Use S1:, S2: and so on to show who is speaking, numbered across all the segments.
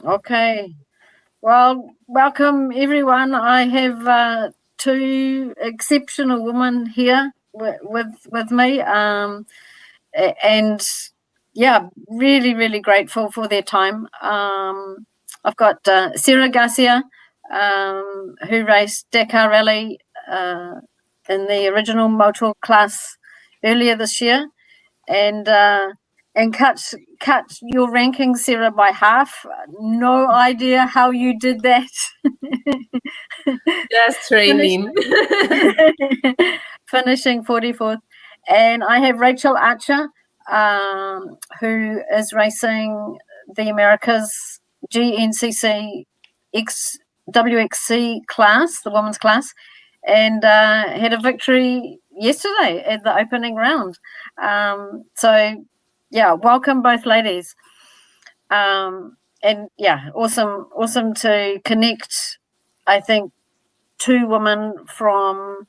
S1: Okay. Well, welcome everyone. I have two exceptional women here with me, and yeah, really grateful for their time. I've got Sara Garcia, who raced Dakar Rally in the original Motul class earlier this year, and cut your ranking, Sara, by half. No idea how you did that.
S2: Just training.
S1: Finishing 44th. And I have Rachael Archer, who is racing the Americas GNCC WXC class, the women's class, and had a victory yesterday at the opening round. So, yeah, welcome both ladies. And yeah, awesome to connect, I think, two women from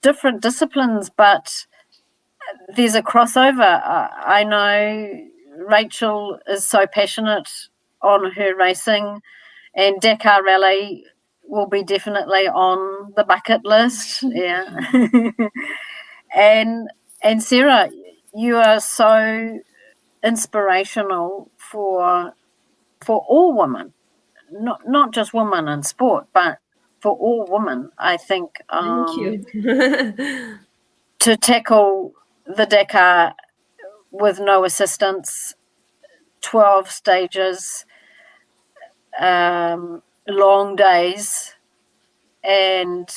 S1: different disciplines, but there's a crossover. I know Rachael is so passionate on her racing, and Dakar Rally will be definitely on the bucket list. Yeah. and Sara, you are so inspirational for all women, not just women in sport, but for all women. I think
S2: Thank you.
S1: to tackle the Dakar with no assistance, 12 stages, long days, and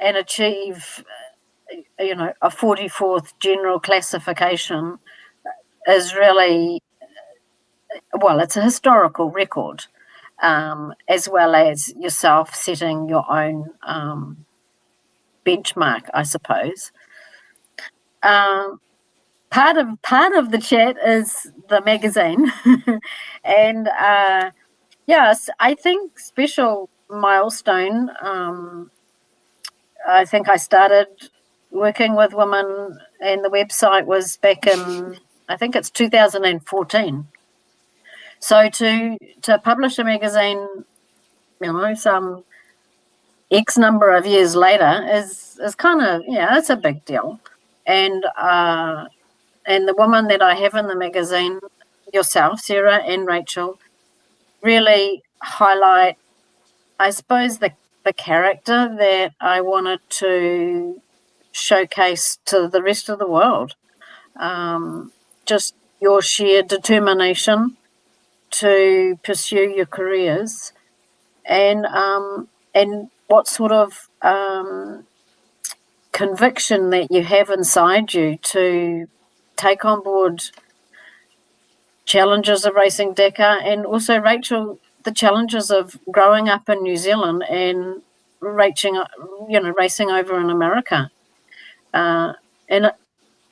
S1: achieve, a 44th general classification is really, well, it's a historical record, as well as yourself setting your own benchmark, I suppose. Part of the chat is the magazine, and yes, I think special milestone. I think I started working with women, and the website was back in, I think it's 2014. So to publish a magazine, some X number of years later is kind of, it's a big deal. And the woman that I have in the magazine, yourself, Sara, and Rachael, really highlight, I suppose, the character that I wanted to showcase to the rest of the world. Just your sheer determination to pursue your careers, and what sort of conviction that you have inside you to take on board challenges of racing Dakar, and also, Rachael, the challenges of growing up in New Zealand and racing over in America. And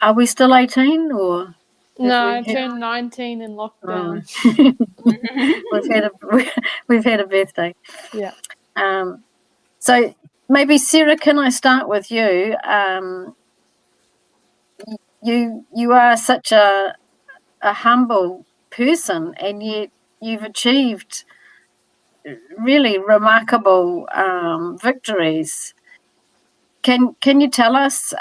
S1: are we still 18 or?
S3: No, I turned 19 in lockdown.
S1: We've had a birthday.
S3: Yeah.
S1: So maybe, Sara, can I start with you? You are such a humble person, and yet you've achieved really remarkable victories. Can you tell us,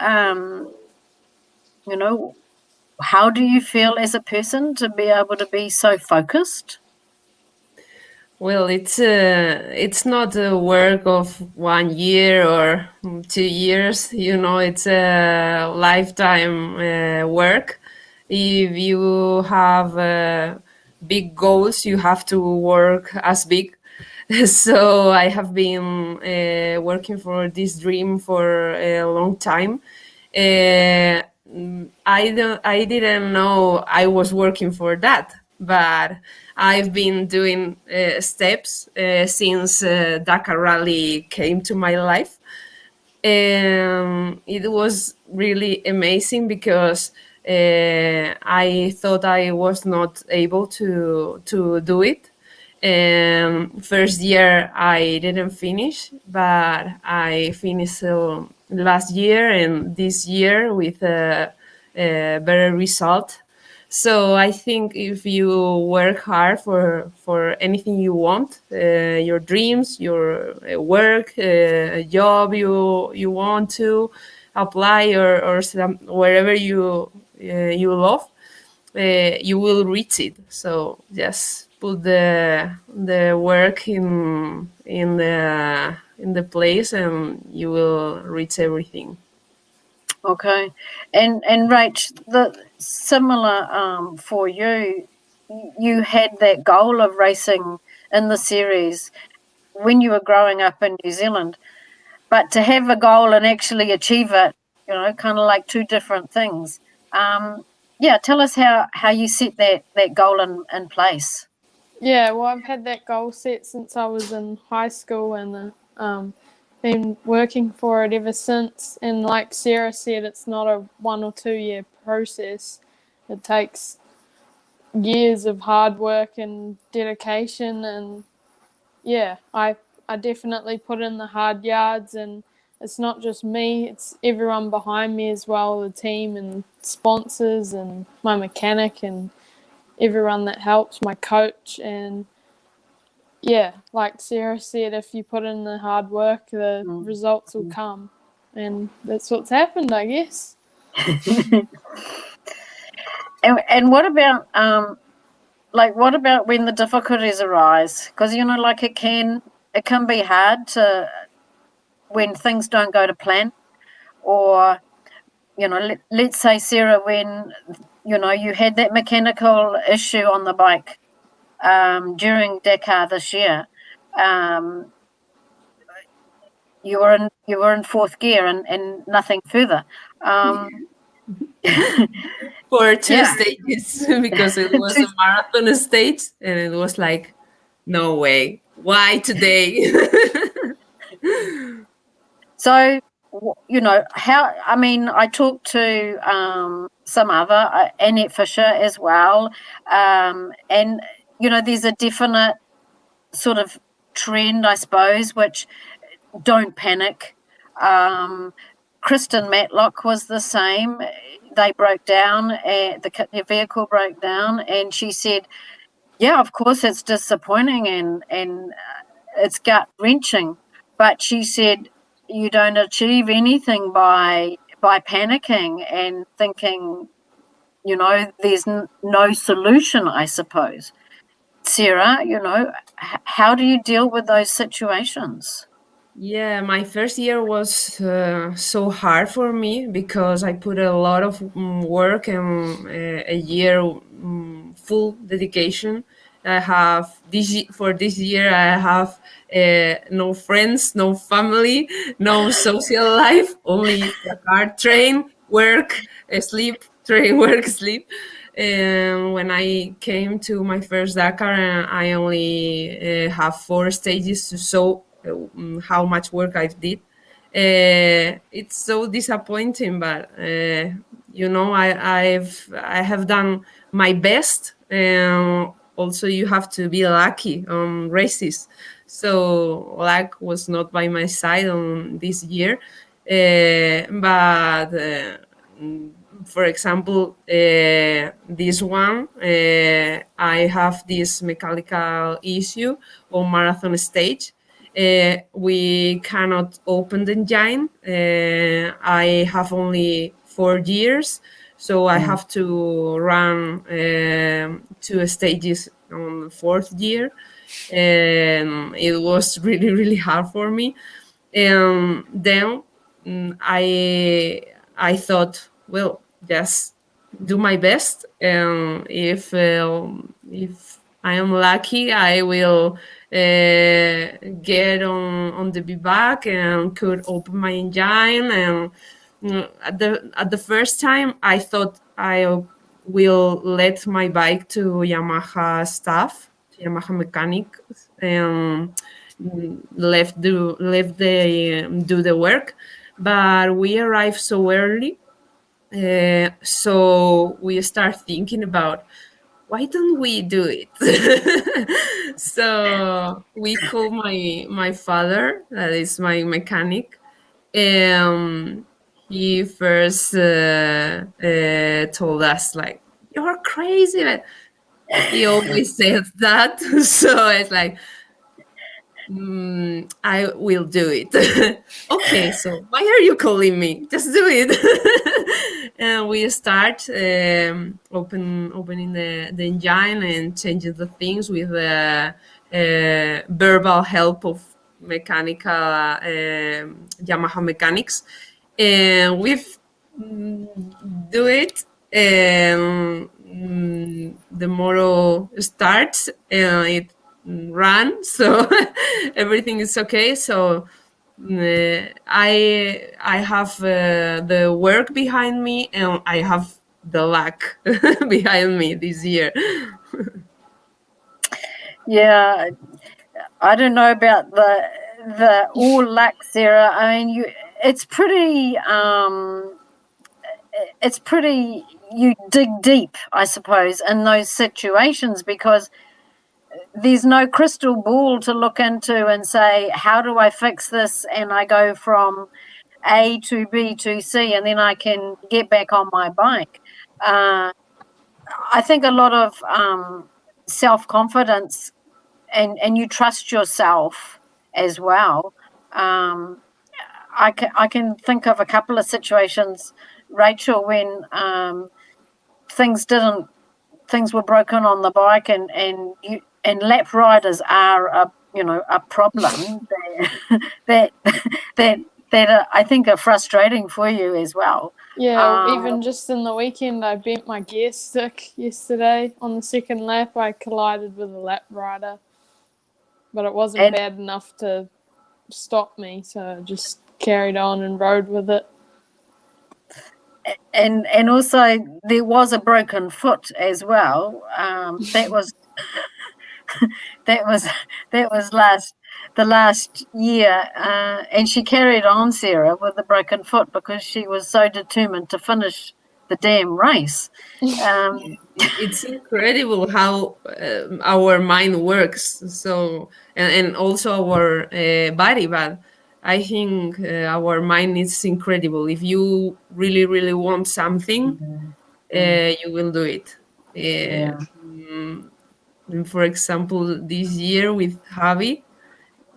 S1: how do you feel as a person to be able to be so focused?
S2: Well, it's not a work of 1 year or 2 years. It's a lifetime work. If you have big goals, you have to work as big. So I have been working for this dream for a long time. I didn't know I was working for that, but I've been doing steps since Dakar Rally came to my life. It was really amazing because I thought I was not able to do it. First year I didn't finish, but I finished last year and this year with a better result. So I think if you work hard for anything you want, your dreams, your work, a job you want to apply, or wherever you love, you will reach it. So just put the work in the place, and you will reach everything.
S1: Okay, and Rach, the similar for you, you had that goal of racing in the series when you were growing up in New Zealand, but to have a goal and actually achieve it, you know, kind of like two different things. Yeah, tell us how you set that goal in place.
S3: Yeah, well, I've had that goal set since I was in high school, and been working for it ever since. And like Sara said, it's not a 1 or 2 year process. It takes years of hard work and dedication, and yeah, I definitely put in the hard yards, and it's not just me, it's everyone behind me as well, the team and sponsors and my mechanic and everyone that helps, my coach. And yeah, like Sara said, if you put in the hard work, the results will come. And that's what's happened, I guess.
S1: And what about what about when the difficulties arise? Because you know, like it can be hard to when things don't go to plan, or you know, let's say Sara, when you know you had that mechanical issue on the bike during Dakar this year. You were in fourth gear and nothing further.
S2: For two stages, because it was a marathon stage, and it was like, no way, why today?
S1: So, you know, I talked to some other, Annette Fisher as well, and, you know, there's a definite sort of trend, I suppose, which don't panic. Kristen Matlock was the same. They broke down, the vehicle broke down, and she said, yeah, of course it's disappointing and it's gut-wrenching, but she said you don't achieve anything by panicking and thinking, you know, there's no solution, I suppose. Sara, you know, how do you deal with those situations?
S2: Yeah, my first year was so hard for me because I put a lot of work and a year full dedication. I have for this year. I have no friends, no family, no social life. Only Dakar, train, work, sleep, train, work, sleep. And when I came to my first Dakar, I only have 4 stages to show how much work I did. It's so disappointing, but you know, I have done my best, and also you have to be lucky on races. So luck was not by my side on this year, but. For example, this one, I have this mechanical issue on marathon stage. We cannot open the engine. I have only 4 years, so I have to run 2 stages on the 4th year, and it was really, really hard for me. And then I thought, well, just do my best, and if I am lucky, I will get on the back and could open my engine. And at the first time, I thought I will let my bike to Yamaha staff, Yamaha mechanics, and left they do the work. But we arrived so early, so we start thinking about why don't we do it. So we call my father, that is my mechanic, and he first told us like, you're crazy. But he always says that. So it's like, I will do it. Okay, so why are you calling me? Just do it. And we start opening the engine and changing the things with the verbal help of mechanical Yamaha mechanics. And we've do it, and the motor starts and it runs, so everything is okay. So I have the work behind me, and I have the luck behind me this year.
S1: Yeah, I don't know about the all luck, Sarah. I mean, it's pretty you dig deep, I suppose, in those situations, because there's no crystal ball to look into and say, how do I fix this? And I go from A to B to C, and then I can get back on my bike. I think a lot of self-confidence, and you trust yourself as well. I can think of a couple of situations, Rachael, when things were broken on the bike, and lap riders are a problem that I think are frustrating for you as well.
S3: Yeah, even just in the weekend, I bent my gear stick yesterday. On the second lap, I collided with a lap rider, but it wasn't bad enough to stop me, so I just carried on and rode with it.
S1: And also there was a broken foot as well. That was the last year, and she carried on, Sarah, with a broken foot because she was so determined to finish the damn race.
S2: It's incredible how our mind works. So and also our body, but I think our mind is incredible. If you really, really want something, you will do it.
S1: Yeah.
S2: For example, this year with Javi,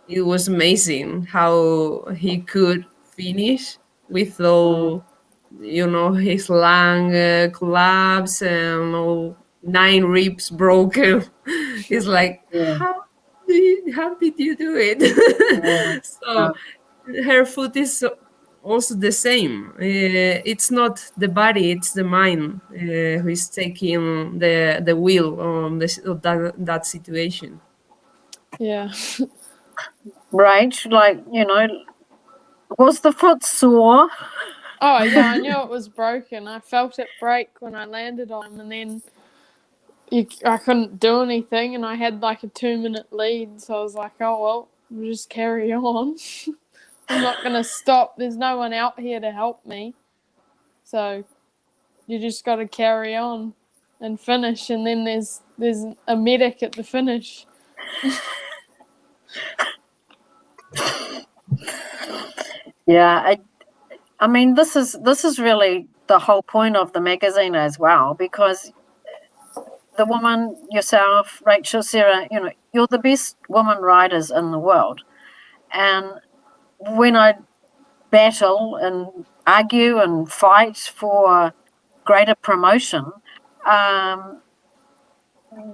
S2: it was amazing how he could finish with all, his lung collapse and all 9 ribs broken. It's like,
S1: Yeah.
S2: how did you do it?
S1: Yeah.
S2: So her foot is also the same. It's not the body, it's the mind who is taking the wheel on that situation.
S3: Yeah.
S1: Right, like, was the foot sore?
S3: Oh, yeah, I knew it was broken. I felt it break when I landed on him, and then I couldn't do anything, and I had like a 2-minute lead, so I was like, oh, well, we'll just carry on. I'm not going to stop. There's no one out here to help me. So you just got to carry on and finish, and then there's a medic at the finish.
S1: Yeah, I mean, this is really the whole point of the magazine as well, because the woman, yourself, Rachael, Sarah, you're the best woman riders in the world. And when I battle and argue and fight for greater promotion,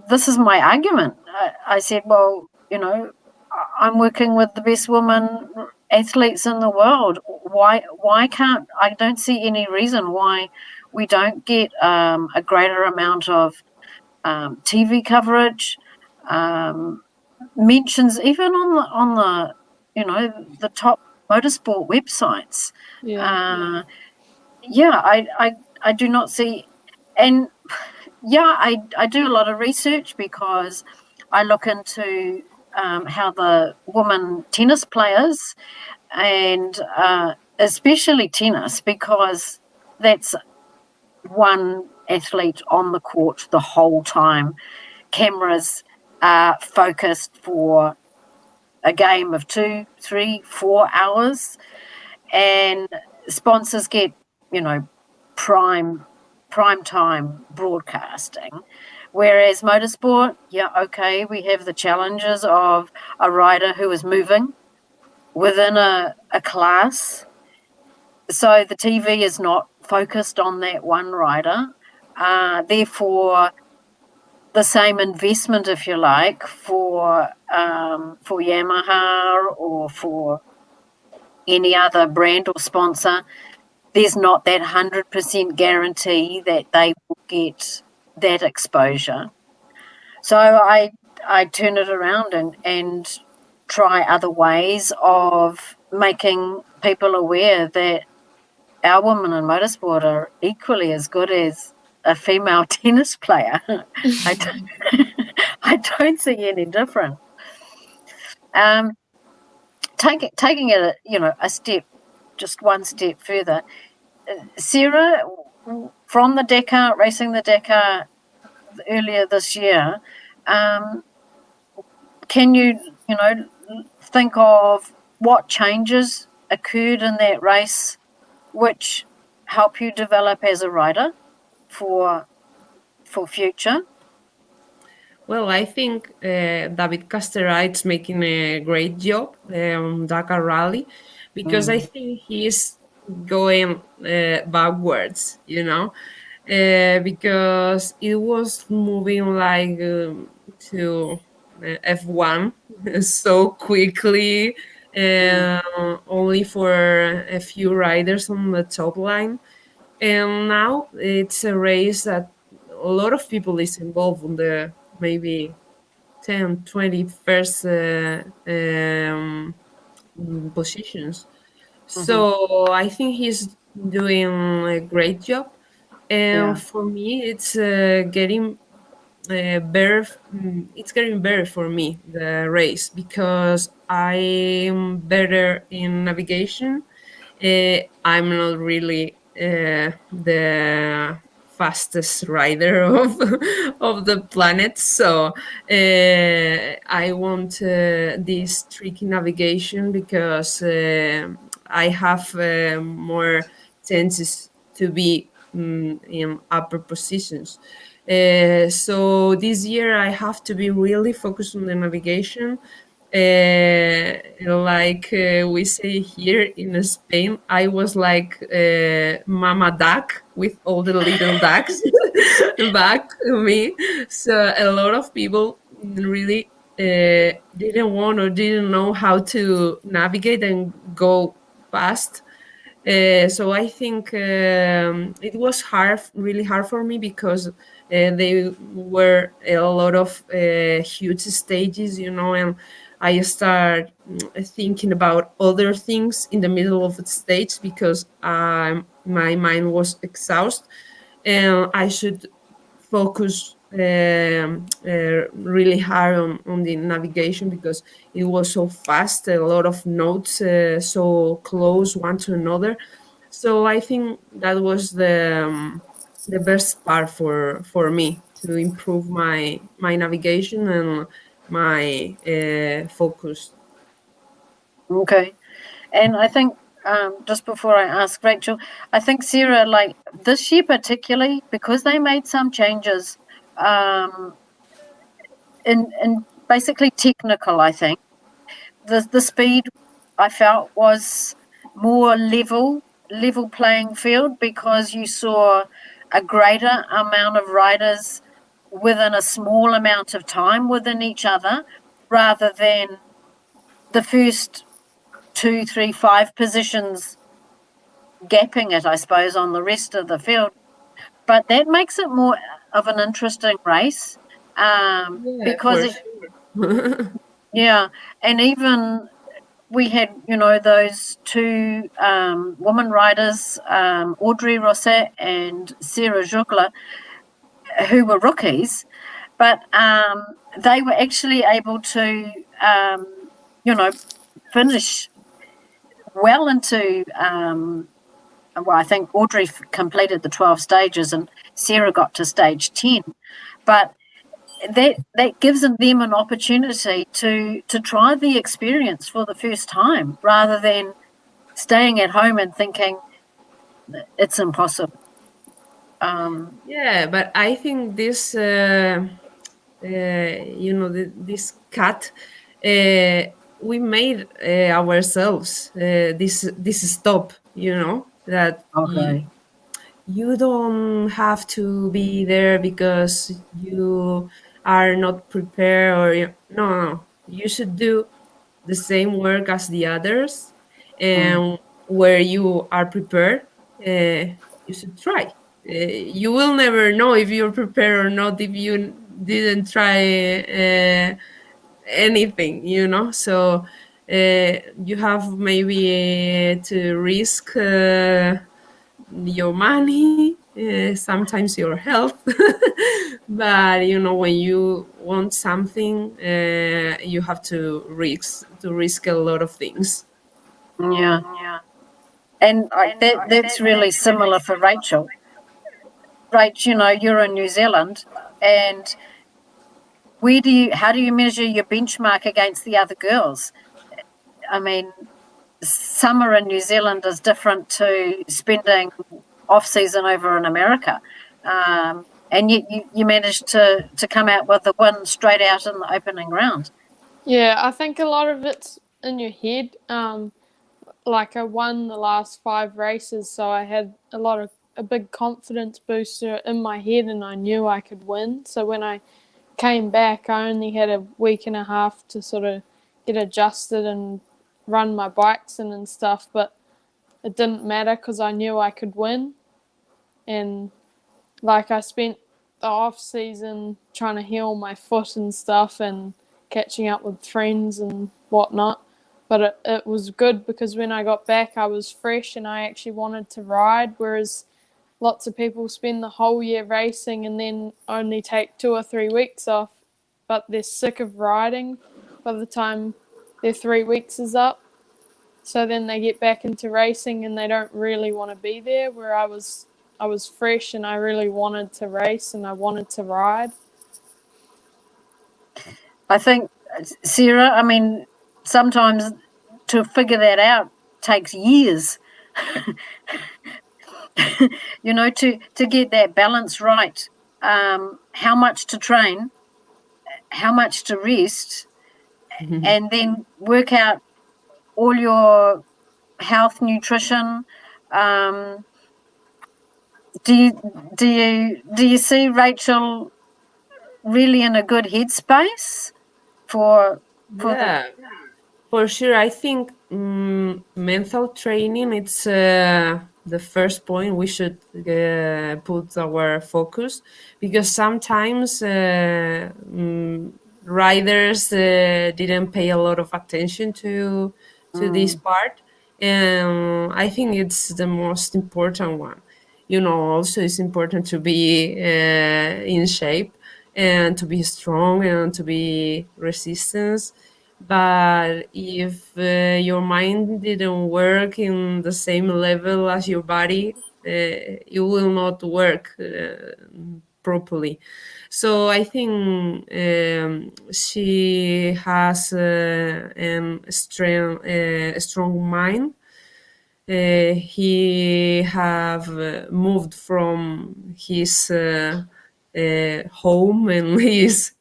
S1: this is my argument. I said, well, I'm working with the best women athletes in the world. Why can't I don't see any reason why we don't get a greater amount of TV coverage, mentions, even on the top motorsport websites.
S3: Yeah.
S1: I do not see, and I do a lot of research because I look into how the women tennis players, and especially tennis, because that's one athlete on the court the whole time. Cameras are focused for a game of 2, 3, 4 hours, and sponsors get, prime prime time broadcasting. Whereas motorsport, we have the challenges of a rider who is moving within a class. So the TV is not focused on that one rider. Therefore, the same investment, if you like, for Yamaha or for any other brand or sponsor, there's not that 100% guarantee that they will get that exposure. So I turn it around and try other ways of making people aware that our women in motorsport are equally as good as a female tennis player. I don't see any difference. Taking it, a step, just one step further. Sara, from the Dakar, racing the Dakar earlier this year, can you think of what changes occurred in that race which help you develop as a rider for future?
S2: Well, I think David Casterite's making a great job on Dakar Rally, because I think he's going backwards, because it was moving like to F1 so quickly, only for a few riders on the top line. And now it's a race that a lot of people is involved on the maybe 10, 20 first positions. So I think he's doing a great job. And for me, it's getting better. It's getting better for me, the race, because I'm better in navigation. I'm not really the fastest rider of the planet, so I want this tricky navigation, because I have more chances to be in upper positions. So this year I have to be really focused on the navigation. Like we say here in Spain, I was like Mama Duck with all the little ducks back to me. So a lot of people really didn't want or didn't know how to navigate and go fast. So I think it was really hard for me, because they were a lot of huge stages, and I start thinking about other things in the middle of the stage, because my mind was exhausted, and I should focus really hard on the navigation, because it was so fast, a lot of notes so close one to another. So I think that was the best part for me, to improve my navigation and my focus.
S1: Okay. And I think just before I ask Rachael, I think Sara, like this year particularly, because they made some changes in basically technical, I think the speed I felt was more level playing field, because you saw a greater amount of riders within a small amount of time within each other, rather than the first 2, 3, 5 positions gapping it, I suppose, on the rest of the field. But that makes it more of an interesting race, because and even we had, those 2 woman riders, Audrey Rosset and Sara Garcia, who were rookies, but they were actually able to, finish well into, I think Audrey completed the 12 stages and Sara got to stage 10. But that gives them an opportunity to try the experience for the first time, rather than staying at home and thinking it's impossible.
S2: Yeah, but I think this, this cut, we made ourselves this stop. That
S1: Okay.
S2: you don't have to be there because you are not prepared, or no, you should do the same work as the others, and where you are prepared, you should try. You will never know if you're prepared or not if you didn't try anything, so you have maybe to risk your money, sometimes your health. But when you want something, you have to risk a lot of things.
S1: Yeah. And that's really similar for Rachel. Rach, you're in New Zealand, and how do you measure your benchmark against the other girls? I mean, summer in New Zealand is different to spending off season over in America. And yet you managed to come out with a win straight out in the opening round.
S3: Yeah, I think a lot of it's in your head. Like I won the last 5 races, so I had a big confidence booster in my head, and I knew I could win. So when I came back, I only had a week and a half to sort of get adjusted and run my bikes and stuff, but it didn't matter because I knew I could win. And like I spent the off season trying to heal my foot and stuff and catching up with friends and whatnot. But it was good because when I got back, I was fresh and I actually wanted to ride, whereas lots of people spend the whole year racing and then only take 2 or 3 weeks off, but they're sick of riding by the time their 3 weeks is up. So then they get back into racing and they don't really want to be there, where I was fresh and I really wanted to race and I wanted to ride.
S1: I think, Sarah, I mean, sometimes to figure that out takes years. To get that balance right. How much to train, how much to rest, and then work out all your health, nutrition. Do you see Rachael really in a good headspace for
S2: Yeah, for sure. I think mental training, it's the first point we should put our focus, because sometimes riders didn't pay a lot of attention to this part, and I think it's the most important one. Also it's important to be in shape and to be strong and to be resistant. But if your mind didn't work in the same level as your body, it will not work properly. So I think she has a strong mind. He have moved from his home and his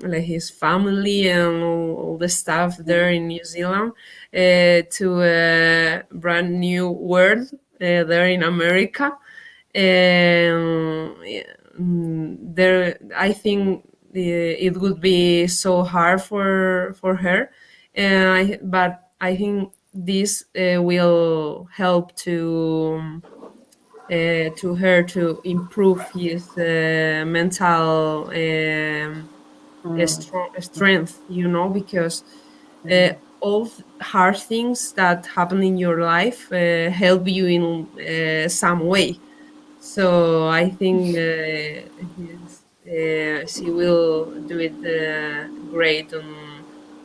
S2: like his family and all the stuff there in New Zealand to a brand new world there in America. And there, I think it would be so hard for her, but I think this will help to her to improve his mental strength, because all hard things that happen in your life help you in some way. So I think she will do it great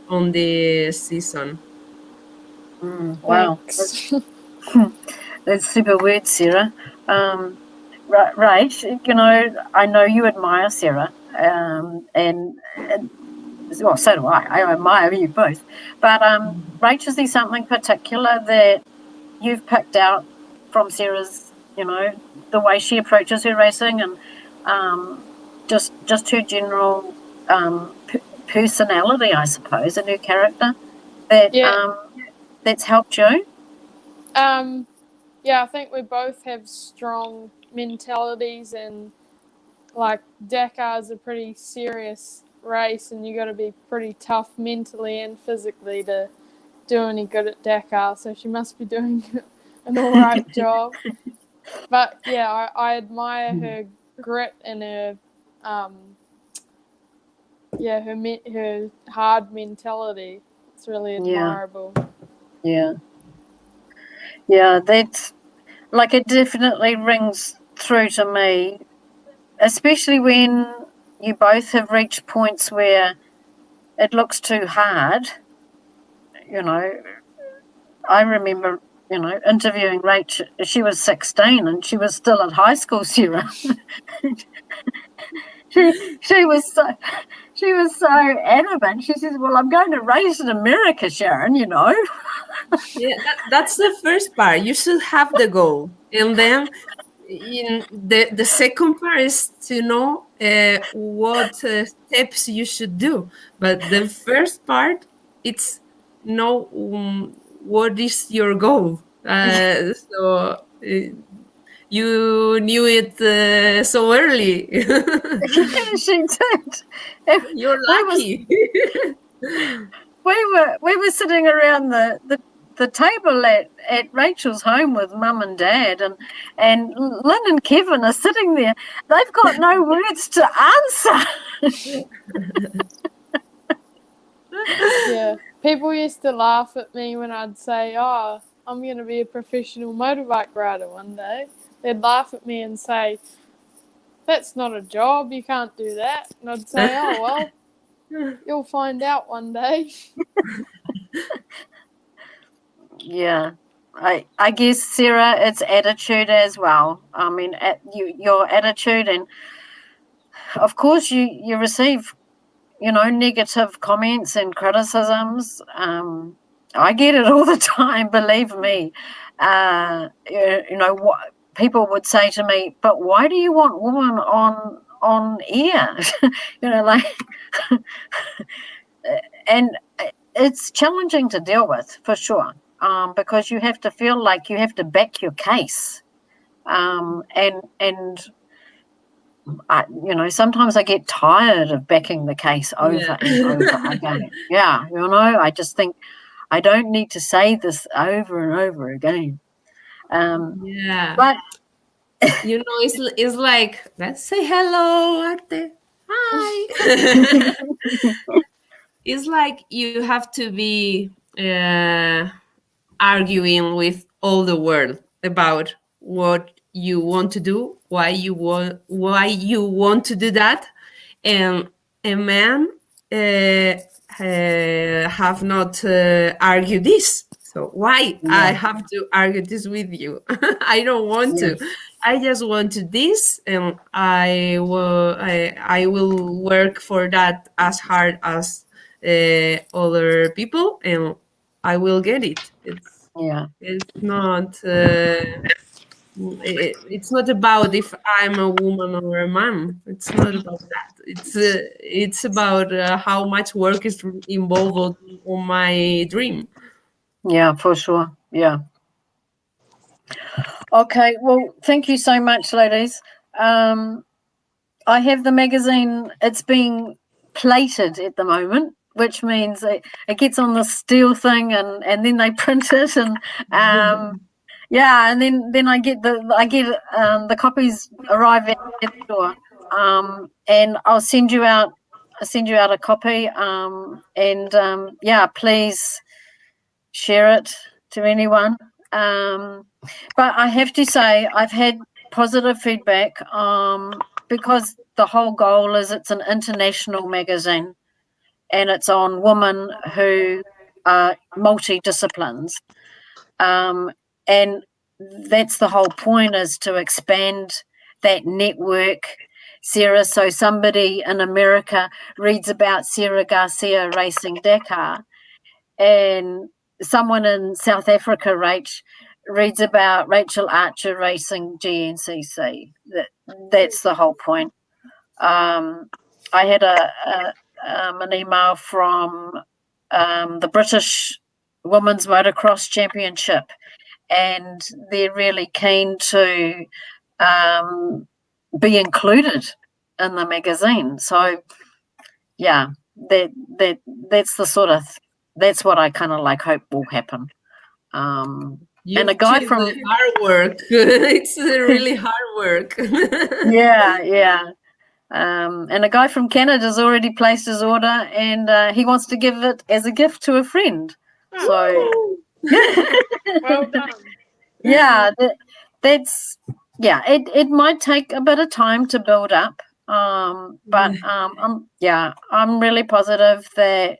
S2: on the season.
S1: Wow. That's super weird, Sarah. Right. I know you admire Sarah, and well, so do I. I admire you both. But Rach, is there something particular that you've picked out from Sarah's the way she approaches her racing, and just her general personality, I suppose, and her character that's helped you.
S3: Yeah, I think we both have strong mentalities, and like Dakar is a pretty serious race, and you got to be pretty tough mentally and physically to do any good at Dakar. So she must be doing an all right job. But yeah, I admire her grit and her her hard mentality. It's really admirable.
S1: Yeah, that's like, it definitely rings through to me, especially when you both have reached points where it looks too hard. I remember, interviewing Rachel. She was 16 and she was still at high school, Sarah. she was so adamant. She says, "Well, I'm going to race in America, Sharon,
S2: Yeah, that's the first part. You should have the goal, and then the second part is to know what steps you should do. But the first part, it's know what is your goal. So you knew it so early.
S1: She did.
S2: You're lucky.
S1: We were sitting around the table at Rachel's home with Mum and Dad, and Lynn and Kevin are sitting there. They've got no words to answer.
S3: Yeah, people used to laugh at me when I'd say, "Oh, I'm going to be a professional motorbike rider one day." They'd laugh at me and say, "That's not a job. You can't do that." And I'd say, "Oh, well, you'll find out one day."
S1: Yeah, I guess, Sarah, it's attitude as well. I mean, your attitude, and of course you receive, negative comments and criticisms. I get it all the time, believe me. What people would say to me, "But why do you want women on air?" And it's challenging to deal with, for sure, because you have to feel like you have to back your case, and sometimes I get tired of backing the case over and over again. Yeah, I just think I don't need to say this over and over again. But
S2: it's like, let's say hello, Arte. Hi. It's like you have to be arguing with all the world about what you want to do, why you want to do that, and a man have not argued this. So why I have to argue this with you? I don't want to. I just want to this, and I will work for that as hard as other people, and I will get it. It's not. It's not about if I'm a woman or a man. It's not about that. It's about how much work is involved on my dream.
S1: Yeah, for sure. Yeah. Okay. Well, thank you so much, ladies. I have the magazine. It's being plated at the moment, which means it gets on the steel thing, and then they print it, and and then I get the copies arrive at the door, and I'll send you out a copy, and please share it to anyone. But I have to say, I've had positive feedback, because the whole goal is it's an international magazine, and it's on women who are multidisciplines, and that's the whole point, is to expand that network, Sarah. So somebody in America reads about Sara Garcia racing Dakar, and someone in South Africa, reads about Rachael Archer racing GNCC. That's the whole point. I had an email from the British Women's Motocross Championship, and they're really keen to be included in the magazine. So, yeah, that's the sort of that's what I kind of like hope will happen.
S2: You
S1: and a guy
S2: choose
S1: from
S2: the hard work. It's really hard work.
S1: yeah. And a guy from Canada's already placed his order, and he wants to give it as a gift to a friend. So,
S3: Well done.
S1: yeah, that's It might take a bit of time to build up, but I'm really positive that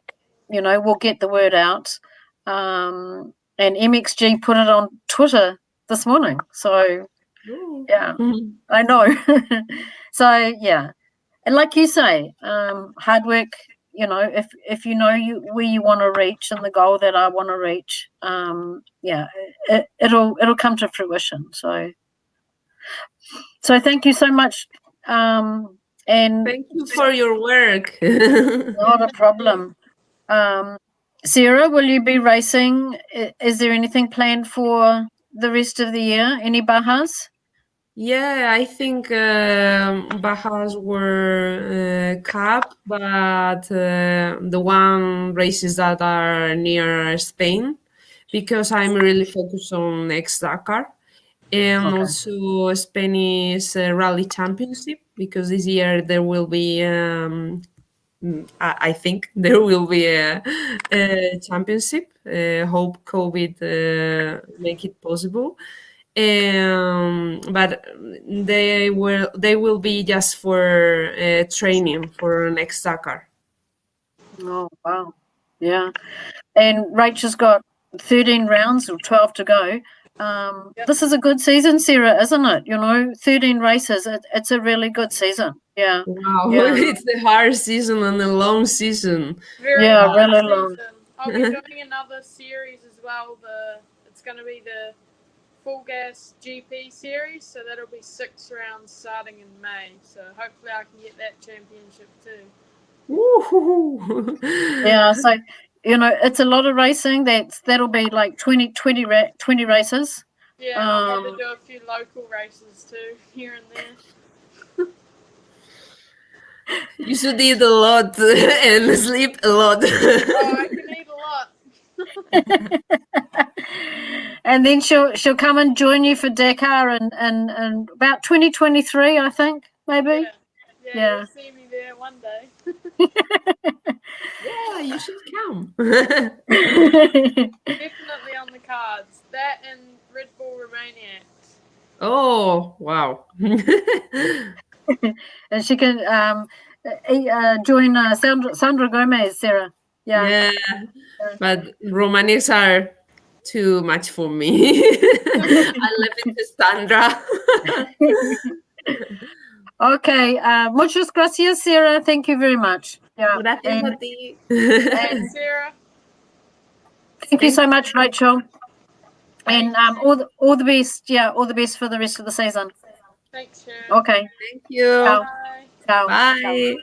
S1: we'll get the word out. And MXG put it on Twitter this morning, so yeah, I know. So yeah, and like you say, hard work. If you know where you want to reach and the goal that I want to reach, it'll come to fruition. So thank you so much, and
S2: thank you for your work.
S1: not a problem. Sara, will you be racing? Is there anything planned for the rest of the year? Any Bahas?
S2: Yeah, I think Bajas were capped, but the one races that are near Spain, because I'm really focused on next Dakar, and
S1: Okay.
S2: also Spanish Rally Championship, because this year there will be, I think there will be a championship. Hope COVID make it possible. But they will be just for training for next Dakar.
S1: Oh wow, yeah. And Rachel's got 13 rounds or 12 to go. This is a good season, Sara, isn't it? 13 races. It's a really good season. Yeah.
S2: Wow,
S1: Yeah.
S2: it's the hard season and a long season.
S3: Very
S1: Yeah,
S3: hard
S1: really
S3: season.
S1: long.
S3: I'll be doing another series as well. It's going to be the Full Gas GP series, so that'll be 6 rounds starting in May. So hopefully I can get that championship too.
S2: Woo-hoo.
S1: Yeah. So it's a lot of racing. That'll be like 20 races.
S3: Yeah, and I'll probably do a few local races too, here and there.
S2: You should eat a lot and sleep a lot.
S3: Oh, I can eat a lot.
S1: And then she'll come and join you for Dakar and about 2023, I think, maybe.
S3: Yeah. You'll see me there one day.
S2: Yeah, you should come.
S3: Definitely on the cards. That and Red Bull Romaniacs.
S2: Oh, wow.
S1: And she can join Sandra Gomez, Sara. Yeah.
S2: But Romanians are too much for me. I left it to Sandra.
S1: Okay. Muchas gracias, Sara. Thank you very much. Yeah.
S2: Gracias a ti.
S3: Thanks, Sara.
S1: Thank you so much, Rachael. And all the best. Yeah, all the best for the rest of the season.
S3: Thanks, Sharon.
S1: Okay.
S2: Thank you.
S1: Ciao.
S3: Bye.
S1: Ciao.
S2: Bye.